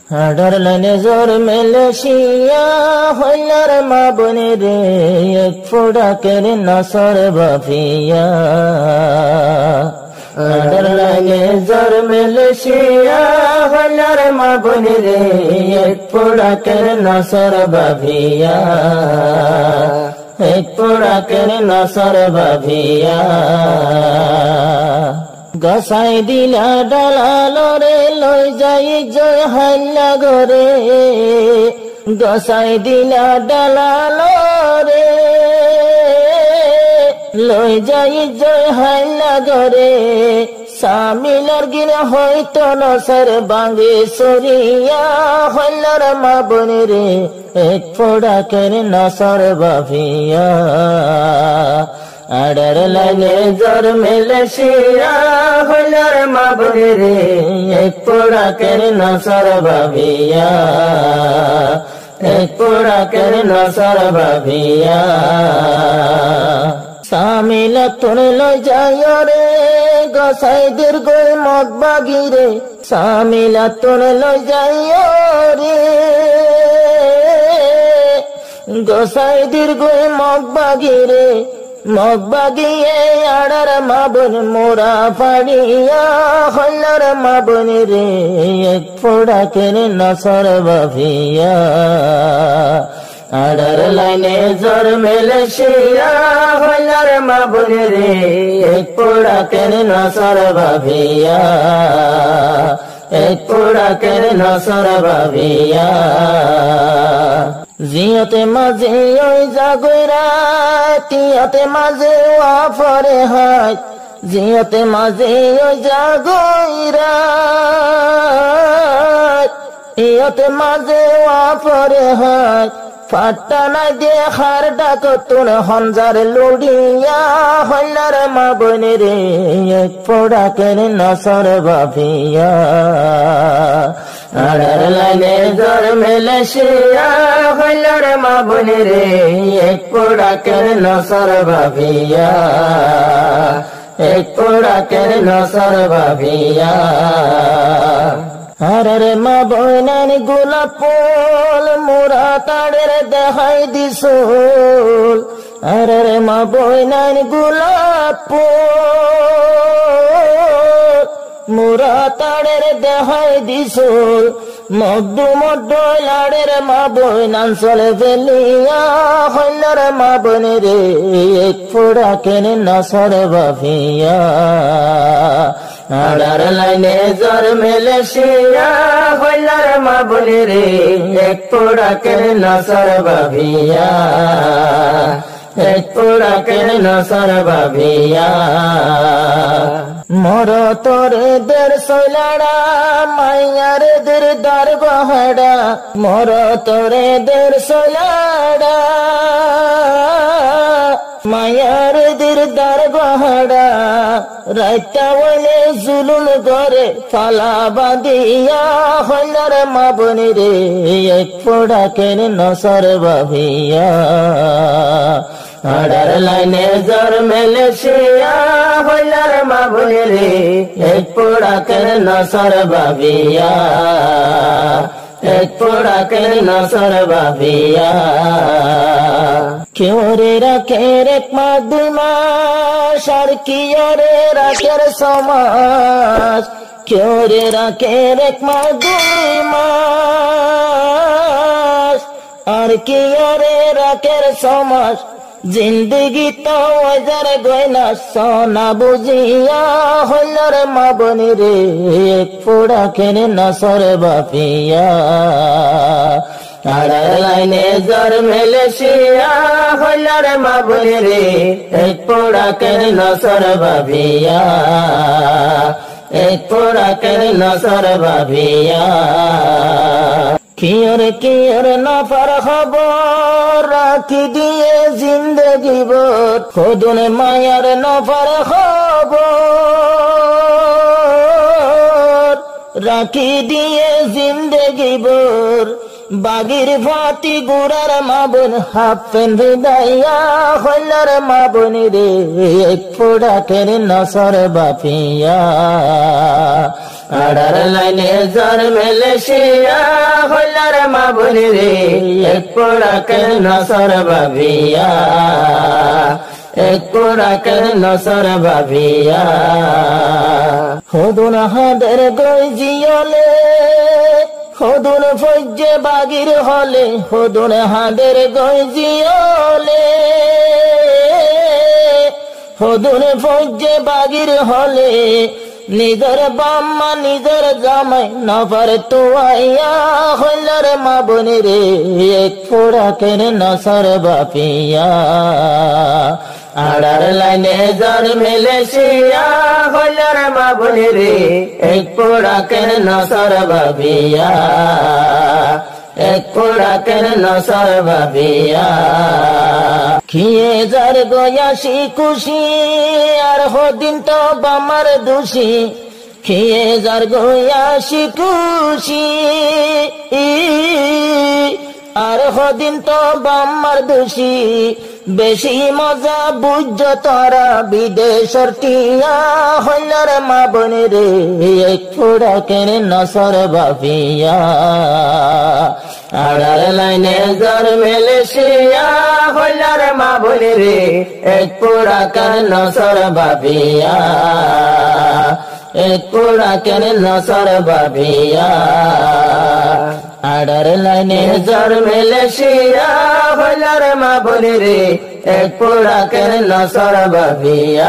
হাডার লাইনে জোর মেলেশিয়া হইলার মা বনে রে এক ফোড়া কেড়ে নসর বাফিয়া হাডার লাইনে জোর মেলেশিয়া হইলার মা বনে রে এক ফোড়া কেড়ে নসর বাফিয়া এক ফোড়া কেড়ে নসর বাফিয়া গসাই দিলা ডালালো রে লই যাই জয় হাল্লা গরে গসাই দিলা ডালালো রে লই যাই জয় হাল্লা গরে সামিলার গির হয়তো নসর বাঙ্গে সরিয়া হল্লার মা বনে রে এক ফোড়া করে নসর বাফিয়া আডার লাইনে জোর মেলেশিয়া হইলার মা বনে রে এক পোড়া করে নসর বাফিয়া এক পোড়া করে নসর বাফিয়া সামিলা তোর লই যায় রে গসাই দীর্ঘ মগ বাগিরে সামিলা তোর লই যায় রে গসাই দীর্ঘ মগ বাগিরে মগ বাগিয়ে আড়ার মা বোন মোরা ফাড়িয়া হল্লার মা বোন রে এক ফোড়া কেড়ে নসর বাফিয়া আড়ার লাইনে জোর মেলেশিয়া হল্লার মা বোন রে এক ফোড়া কেড়ে নসর বাফিয়া এক ফোড়া কেড়ে নসর বাফিয়া জিয়তে মাঝে ওই জাগরা তিয়াতে মাঝে ওয়াফরে হাত জিয়তে মাঝে ওই জাগরা ইয়তে মাঝে ওয়াফরে হাত ফাটা নাই দেখার ডাক তোর হঞ্জার লুড়িয়া হল্লার মা বনে রে এক পোড়া কেড়ে নসর বাফিয়া আড়ার লাইনে জোর মেলেশিয়া হল্লার মা বনে রে এক পোড়া কেড়ে নসর বাফিয়া এক পোড়া কেড়ে নসর বাফিয়া আরে মা বইনান গোলাপ ফুল মোরা তাড়ের দেখাই দিছুল আরে মা বইনান গোলাপ ফুল মোরা তাড়ের দেখাই দিছুল মড্ডু মড্ডু লাড়ের মা বইনান চলে ফেলিয়া হল্লার মা বনে রে এক ফোড়া কেড়ে নসর বাফিয়া আড়ার লাইনে জোর মেলেশিয়া হল্লার মা বনে রে এক পোড়া কেড়ে নসর বাফিয়া এক পোড়া কেড়ে নসর বাফিয়া মর তোরে দের সৈলাড়া মাইয়ার দের দার গহাড়া মর তোরে দের সৈলাড়া মায়ার দের দার গহাড়া রাইতা বলে জুলুম করে ফালা বাঁধিয়া হল্লার মা বনে রে এক পোড়া কেড়ে নসর বাফিয়া আড়ার লাইনে জোর মেলেশিয়া হল্লার মা বনে রে এক পোড়া কেড়ে নসর বাফিয়া এক পোড়া কেড়ে নসর বাফিয়া কেউ রে রাখে এক মা দুই মাস আর কি রে রাখের সমাজ কেউ রে রাখে এক মা দুই মাস আর কি রে রাখের সমাজ জিন্দগি তো ওজার গয়না সোনা বুঝিয়া হল্লার মা বনে রে এক পোড়া কেড়ে নসর বাফিয়া আড়ার লাইনে জোর মেলেশিয়া হল্লার মা বনে রে এক পোড়া কেড়ে নসর বাফিয়া এক পোড়া কেড়ে নসর বাফিয়া কিয়র নফর খবর রাখি দিয়ে জিন্দগি ভর খোদুন মায়ার নফর খবর রাখি দিয়ে জিন্দগি ভর বাগির ভাতি গুড়ার মা বোন হাফেন হৃদয়া হল্লার মা বনে রে এক পোড়া কেড়ে নসর বাফিয়া আড়ার লাইনে জ্বর মেলেশিয়া হইলার মা বনি রে এক পোড়া কেন নসর ভাবিয়া এক পোড়া কেন নসর ভাবিয়া হদুন হাদের গইজিয়লে হদুন ফজ্জে বাগির হলে হদুন হাদের গইজিয়লে হদুন ফজ্জে বাগির হলে নিজের বাম্মা নিজের জামাই নফর তুয়াইয়া হইলার মা বনি রে এক পোড়া কেন নসর বাপিয়া আড়ার লাইনে জ্বর মেলেশিয়া হইলার মা বনি রে এক পোড়া কেন নসর বাপিয়া এক পোড়া কেন নসর বাপিয়া খিয়ে যার গয়াসি খুশি আর হদিন তো বামার দোষী খিয়ে যার গয়াসি খুশি আর হদিন তো বামার দোষী বেশি মজা বুঝ তোরা বিদেশর টিয়া হইলার মা বনি রে এক পোড়া কেন নসর বাপিয়া আড়ার লাইনে জ্বর মেলেশিয়া হইলার মা বনি রে এক পোড়া কেন নসর বাপিয়া এক পোড়া কেন নসর বাপিয়া আড়ার লাইনে জ্বর মেলেশিয়া হইলার মা বনি রে এক পোড়া কেন নসর বাপিয়া